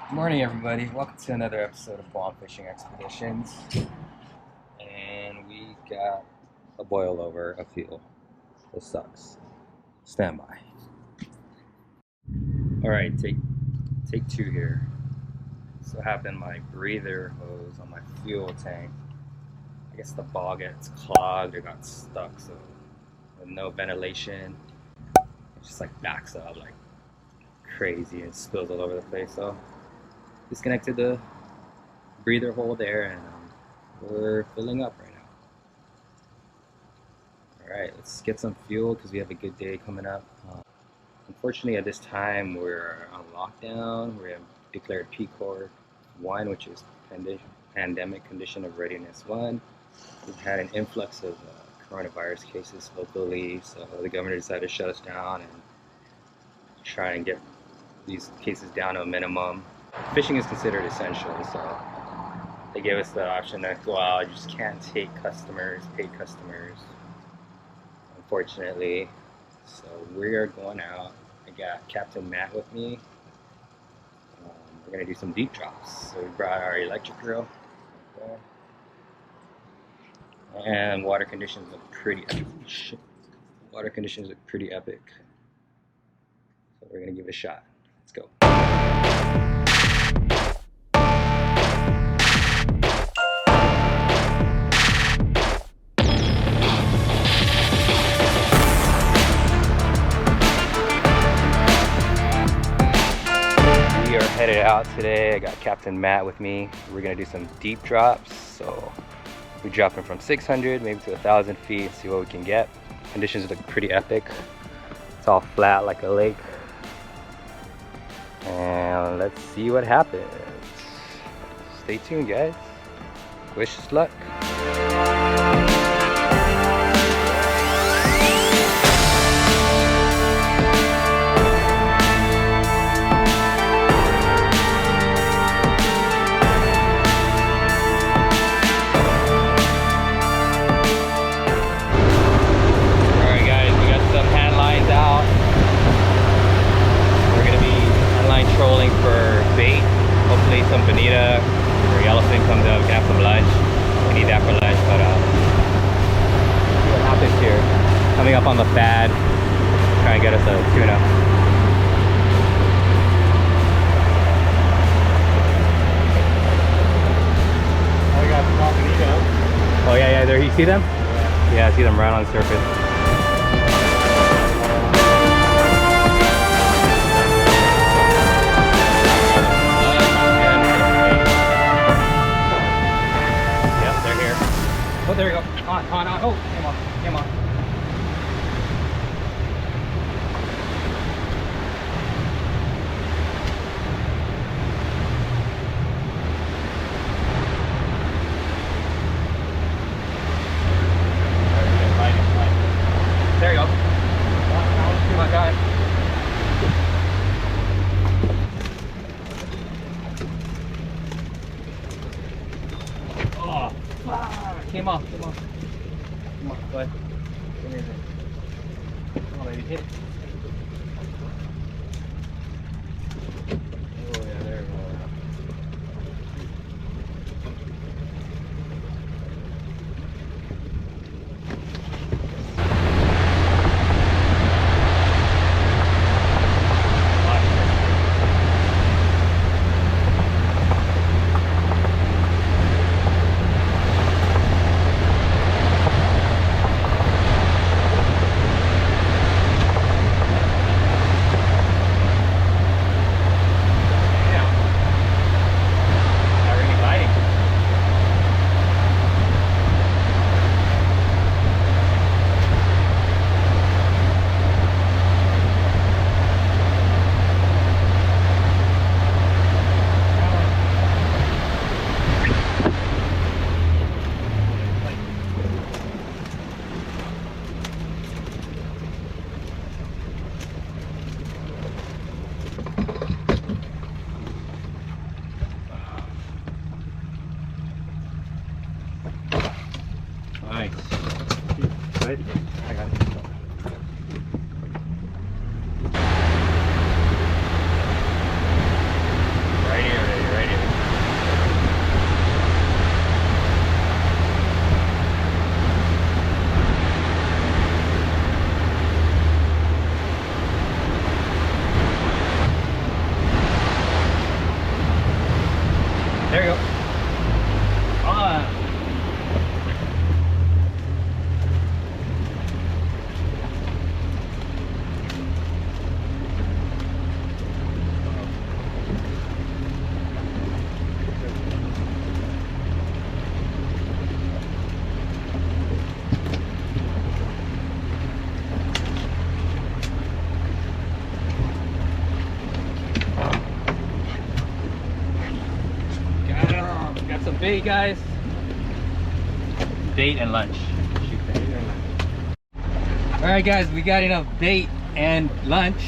Good morning, everybody. Welcome to another episode of Guam Fishing Expeditions. And we got a boil over a fuel. This sucks. Stand by. Alright, take two here. So happened my breather hose on my fuel tank. I guess the ball gets clogged or got stuck, so with no ventilation, it just like backs up like crazy and spills all over the place. So disconnected the breather hole there, and we're filling up right now. Alright, let's get some fuel because we have a good day coming up. Unfortunately, at this time, we're on lockdown. We have declared PCOR 1, which is Pandemic Condition of Readiness 1. We've had an influx of coronavirus cases locally, so the governor decided to shut us down and try and get these cases down to a minimum. Fishing is considered essential, so they gave us the option to go out. You just can't take customers, paid customers, unfortunately. So we are going out. I got Captain Matt with me. We're gonna do some deep drops. So we brought our electric grill, and water conditions look pretty epic. Water conditions look pretty epic. So we're gonna give it a shot. Let's go. We are headed out today. I got Captain Matt with me. We're gonna do some deep drops. So we're dropping from 600 maybe to 1,000 feet, see what we can get. Conditions look pretty epic. It's all flat like a lake. And let's see what happens. Stay tuned, guys. Wish us luck. Trolling for bait, hopefully some bonita or yellowfin comes up. We can have some lunch. We need that for lunch, but see what happens here. Coming up on the fad, try and get us a tuna. Oh, we got small bonita. Oh yeah, there. You see them? Yeah, I see them right on the surface. Oh, there we go. On. Oh, came on. There you go. Come on, guys. Oh, came off. Come on, go ahead. Come here. Come on, baby, hit it. Oh, yeah, there we go. There you go. On. Got some bait, guys. Bait and lunch. Alright guys, we got enough bait and lunch,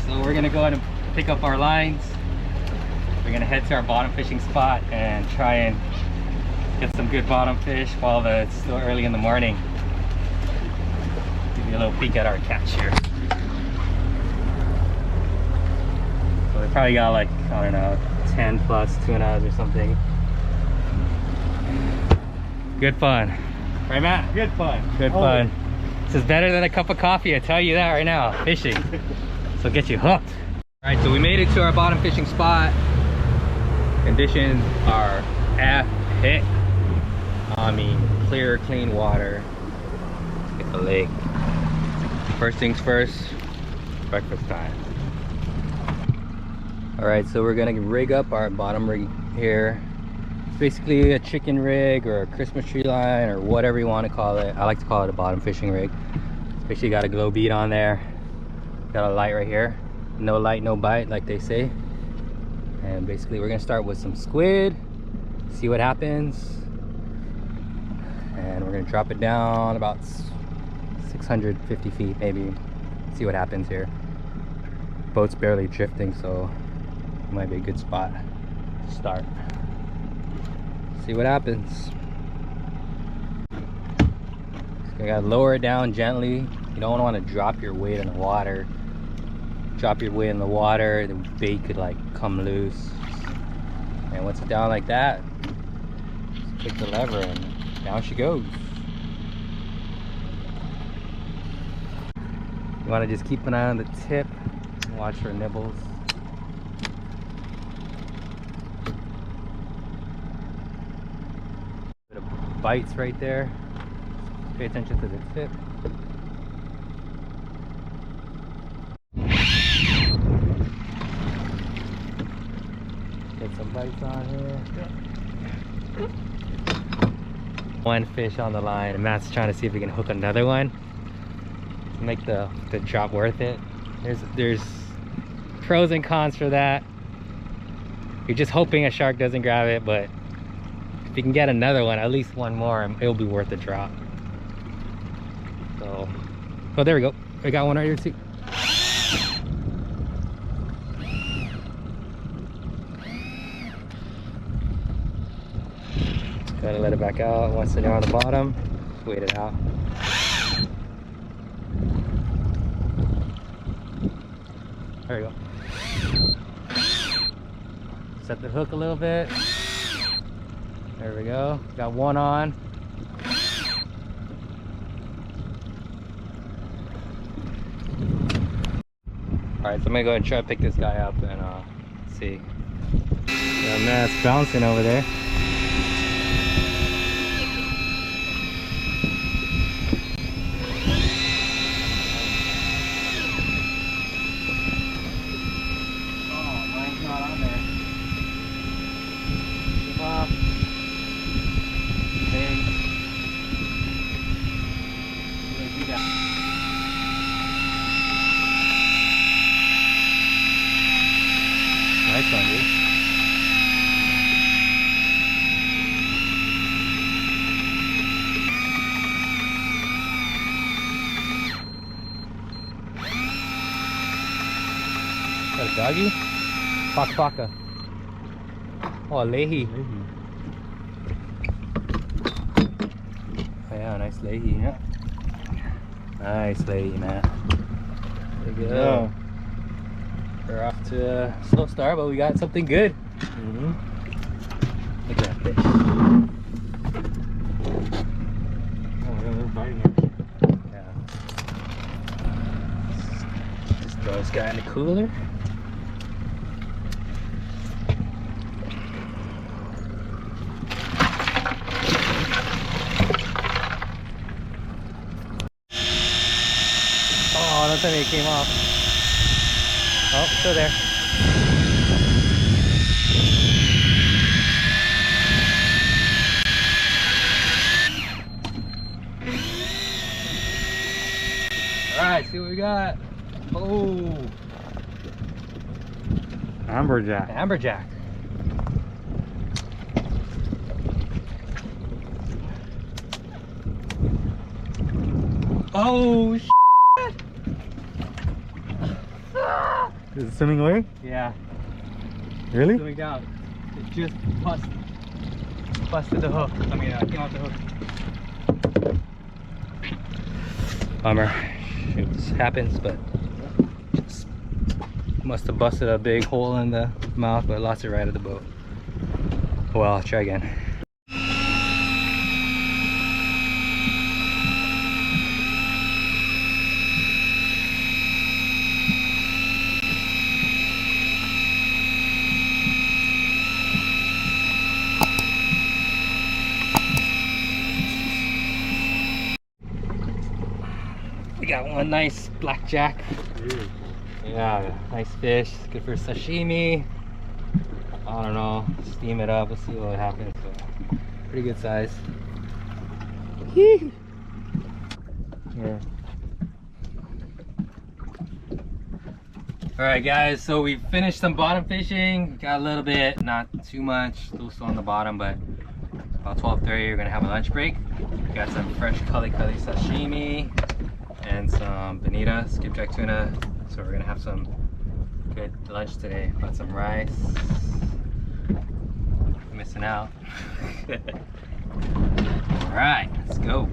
so we're gonna go ahead and pick up our lines. We're gonna head to our bottom fishing spot and try and get some good bottom fish while it's still early in the morning. Give you a little peek at our catch here. So they probably got like, I don't know, 10 plus tunas or something. Good fun. Right, Matt? Good fun. Good fun. This is better than a cup of coffee, I tell you that right now. Fishing. So get you hooked. Alright, so we made it to our bottom fishing spot. Conditions are epic. I mean, clear, clean water. Get the lake. First things first, breakfast time. Alright, so we're gonna rig up our bottom rig here. It's basically a chicken rig or a Christmas tree line or whatever you want to call it. I like to call it a bottom fishing rig. It's basically got a glow bead on there. Got a light right here. No light, no bite, like they say. And basically we're gonna start with some squid, see what happens. And we're gonna drop it down about 650 feet maybe. See what happens here. Boat's barely drifting, so it might be a good spot to start. See what happens. You gotta lower it down gently. You don't want to drop your weight in the water. Drop your weight in the water, the bait could like come loose. And once it's down like that, just click the lever and down she goes. You want to just keep an eye on the tip, watch for nibbles. Bit of bites right there. Pay attention to the tip. Get some bites on here. One fish on the line, and Matt's trying to see if we can hook another one to make the drop worth it. There's pros and cons for that. You're just hoping a shark doesn't grab it, but if you can get another one, at least one more, it'll be worth the drop. So, oh, there we go. We got one right here too. Gotta let it back out. Once they're on the bottom, wait it out. There we go. Set the hook a little bit. There we go. Got one on. Alright, so I'm gonna go ahead and try to pick this guy up and see. Got a mess bouncing over there. Oh, mine's not on there. Come on. Thanks. Do that. Nice one, dude. Is that a doggy? Paka. Oh, a lehi. Oh yeah, nice lehi. Yeah. Nice lehi, man. There you go. We're off to a slow start, but we got something good. Look at that fish. Oh yeah, they're biting it. Yeah. Just throw this guy in the cooler. time it came off. Oh, it's still there. Alright, see what we got. Oh, Amberjack. amberjack. Oh, shit. Is it swimming away? Yeah, Really? swimming down. It just busted the hook. I mean, came off the hook. Bummer. It happens, but just must have busted a big hole in the mouth, but lost it right at the boat. Well, I'll try again. We got one nice blackjack. Yeah, nice fish. Good for sashimi. I don't know. Steam it up. We'll see what happens. But pretty good size. Yeah. All right, guys. So we finished some bottom fishing. Got a little bit, not too much. Still on the bottom, but about 12:30, we're gonna have a lunch break. Got some fresh kali sashimi and some bonita skipjack tuna. So we're gonna have some good lunch today. Got some rice. Missing out. All right, let's go.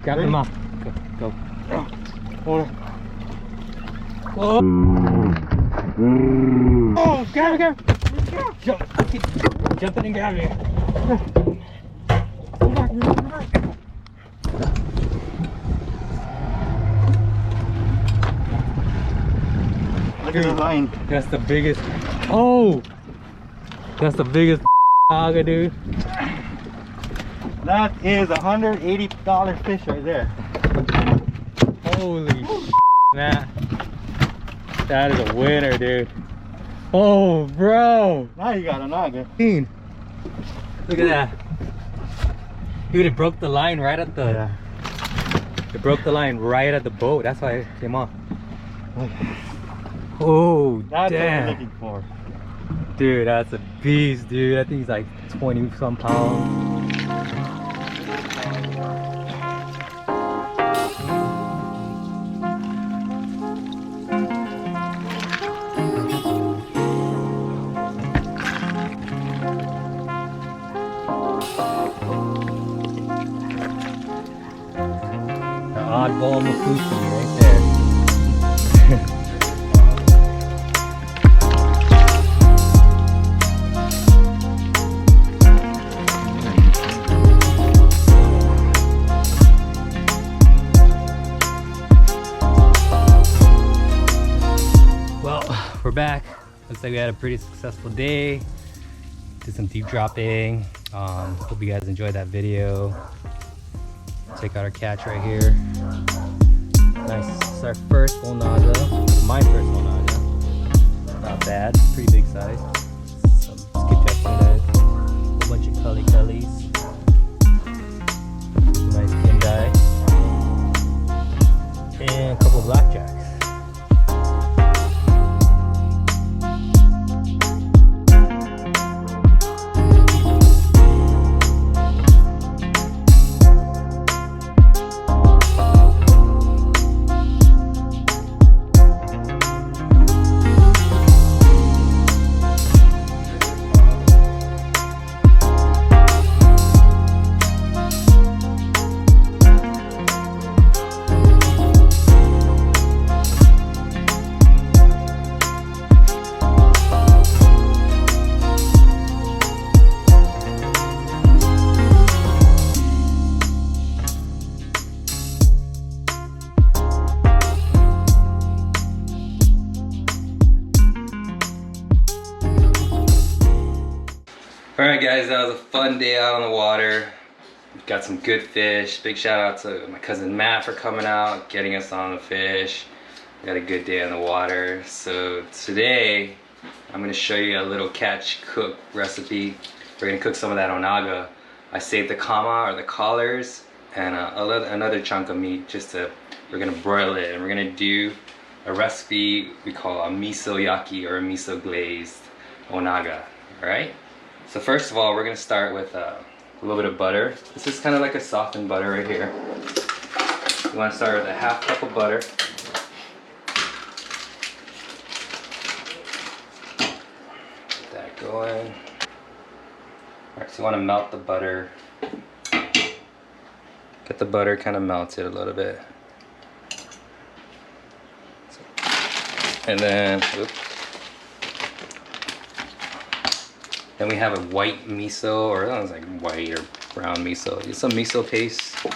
Grab them off. Go. Hold it. Whoa. Oh, grab it. Jump. Jump in and grab it. Look at the line. That's the biggest. Oh, that's the biggest Onaga, dude. That is $180 fish right there. Holy man, that is a winner, dude. Oh, bro. Now you got an Onaga. Look at that, dude. It broke the line right at the. Yeah. It broke the line right at the boat. That's why it came off. Oh, That's what damn. we're looking for. Dude, that's a beast, dude. I think he's like 20 some pounds. The oddball Mafusi right there. We're back. Looks like we had a pretty successful day. Did some deep dropping. Hope you guys enjoyed that video. Check out our catch right here. Nice. This is our first Onaga. My first Onaga. Not bad. Pretty big size. Some skipjack tunas. A whole bunch of kalis. Nice kindai. And a couple of blackjacks. Alright guys, that was a fun day out on the water. got some good fish. Big shout out to my cousin Matt for coming out, getting us on the fish. We had a good day on the water. So today, I'm gonna show you a little catch cook recipe. We're gonna cook some of that onaga. I saved the kama or the collars and another chunk of meat we're gonna broil it, and we're gonna do a recipe we call a miso yaki or a miso glazed onaga. All right. So first of all, we're gonna start with a little bit of butter. This is kind of like a softened butter right here. You want to start with a half cup of butter. Get that going. All right. So you want to melt the butter. Get the butter kind of melted a little bit. And then, then we have a white miso, or that was like white or brown miso. It's some miso paste. I'm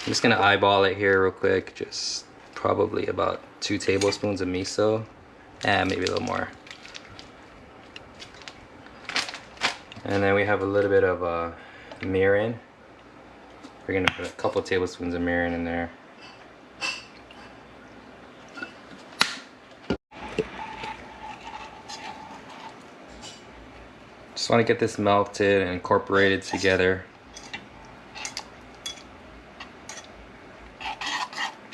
just gonna eyeball it here real quick. Just probably about 2 tablespoons of miso, and maybe a little more. And then we have a little bit of mirin. We're gonna put a couple tablespoons of mirin in there. Just want to get this melted and incorporated together.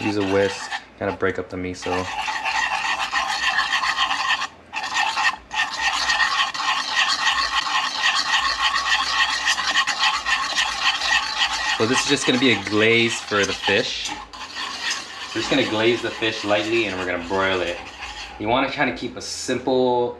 Use a whisk, kind of break up the miso. So this is just going to be a glaze for the fish. We're just going to glaze the fish lightly and we're going to broil it. You want to kind of keep a simple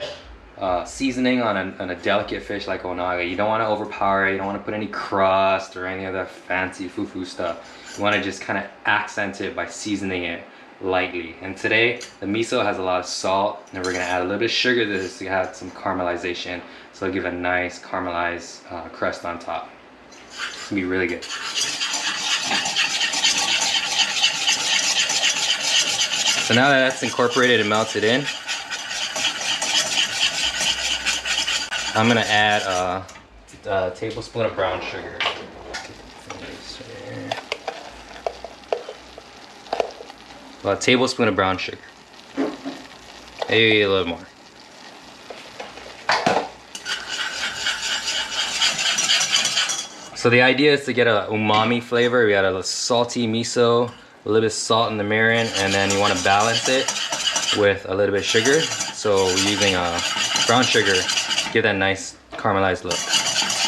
seasoning on a delicate fish like onaga. You don't want to overpower it. You don't want to put any crust or any other fancy foo-foo stuff. You want to just kind of accent it by seasoning it lightly. And today the miso has a lot of salt, and we're going to add a little bit of sugar to this to add some caramelization, so it'll give a nice caramelized crust on top. It's going to be really good. So now that that's incorporated and melted in, I'm gonna add a tablespoon of brown sugar. About a tablespoon of brown sugar. Maybe a little more. So the idea is to get a umami flavor. We got a salty miso, a little bit of salt in the mirin, and then you want to balance it with a little bit of sugar. So we're using brown sugar. Give that nice caramelized look.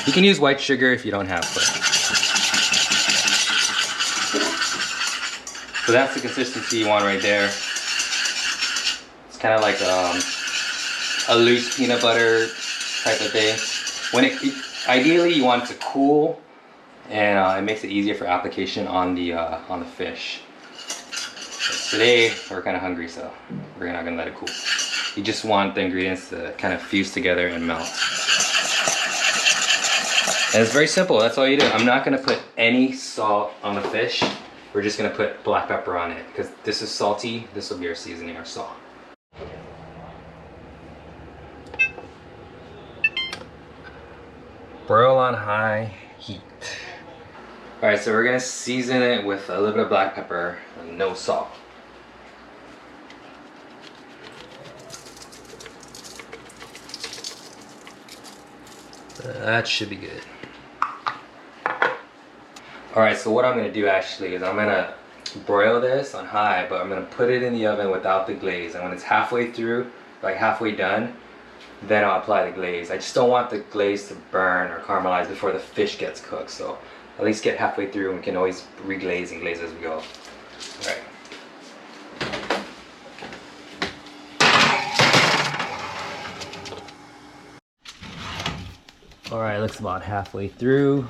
You can use white sugar if you don't have it. So that's the consistency you want right there. It's kind of like a loose peanut butter type of thing. Ideally you want it to cool, and it makes it easier for application on the fish. But today we're kind of hungry, so we're not gonna let it cool. You just want the ingredients to kind of fuse together and melt. And it's very simple, that's all you do. I'm not gonna put any salt on the fish. We're just gonna put black pepper on it because this is salty. This will be our seasoning, our salt. Broil on high heat. All right, so we're gonna season it with a little bit of black pepper and no salt. That should be good. Alright, so what I'm going to do actually is I'm going to broil this on high, but I'm going to put it in the oven without the glaze. And when it's halfway through, like halfway done, then I'll apply the glaze. I just don't want the glaze to burn or caramelize before the fish gets cooked. So at least get halfway through, and we can always reglaze and glaze as we go. Alright. Alright, looks about halfway through.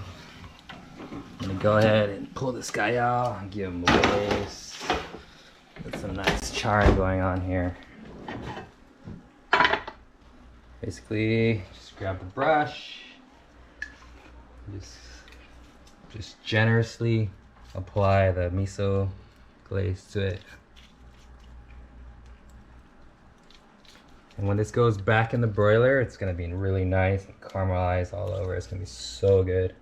I'm gonna go ahead and pull this guy out and give him a glaze. Got some nice char going on here. Basically, just grab the brush. Just generously apply the miso glaze to it. And when this goes back in the broiler, it's gonna be really nice and caramelized all over. It's gonna be so good.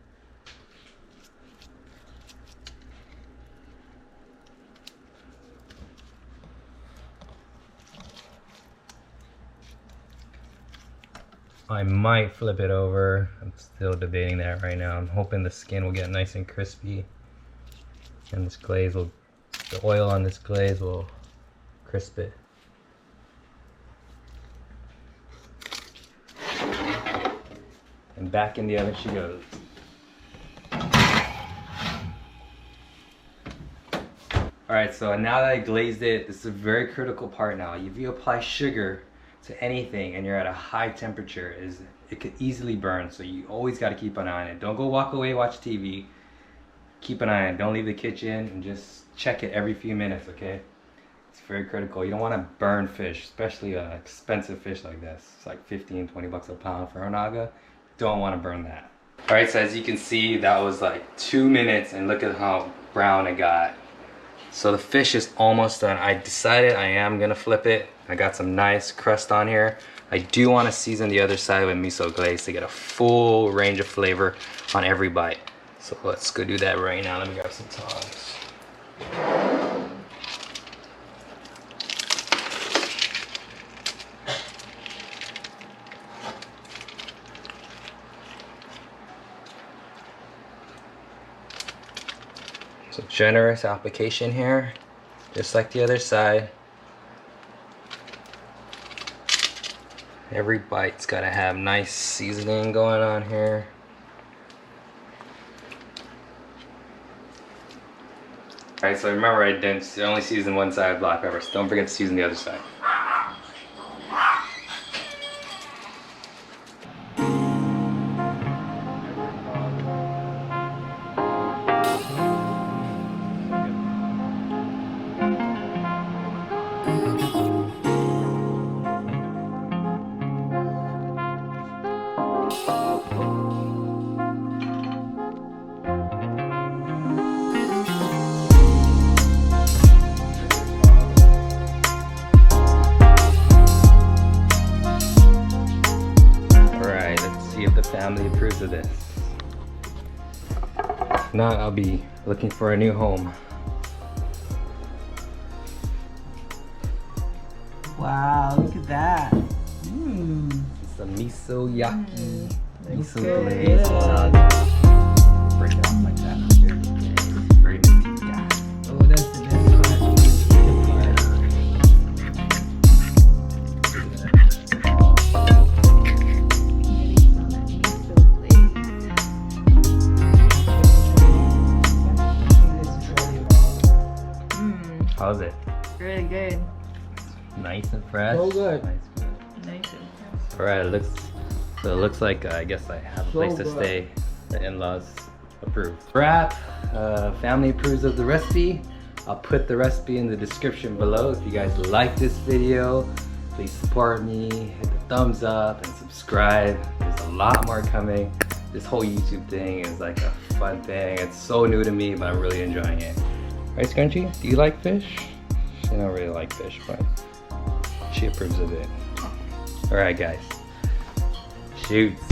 I might flip it over. I'm still debating that right now. I'm hoping the skin will get nice and crispy, and this glaze will, the oil on this glaze will crisp it. And back in the oven she goes. Alright, so now that I glazed it, this is a very critical part now. If you apply sugar to anything and you're at a high temperature, it could easily burn, so you always got to keep an eye on it. Don't go walk away, watch TV. Keep an eye on it. Don't leave the kitchen, and just check it every few minutes, okay? It's very critical. You don't want to burn fish, especially an expensive fish like this. It's like 15, 20 bucks a pound for Onaga. Don't want to burn that. Alright, so as you can see, that was like 2 minutes, and look at how brown it got. So the fish is almost done. I decided I am gonna flip it. I got some nice crust on here. I do want to season the other side with miso glaze to get a full range of flavor on every bite. So let's go do that right now. Let me grab some tongs. So generous application here, just like the other side. Every bite's gotta have nice seasoning going on here. Alright, so remember I only seasoned one side of black pepper, so don't forget to season the other side. If the family approves of this. If not, I'll be looking for a new home. Wow, look at that. It's a miso yaki. Miso good. glaze. Break it off like that. Very nice. Yeah. Oh, that's the best part. How's it? Really good. Nice and fresh. So good. Nice. Nice and fresh. All right, it looks like I guess I have a So place to good. stay. The in-laws approve. Wrap. Family approves of the recipe. I'll put the recipe in the description below. If you guys like this video, please support me. Hit the thumbs up and subscribe. There's a lot more coming. This whole YouTube thing is like a fun thing. It's so new to me, but I'm really enjoying it. Right, Scrunchy? Do you like fish? She don't really like fish, but she approves of it. All right, guys. Shoots.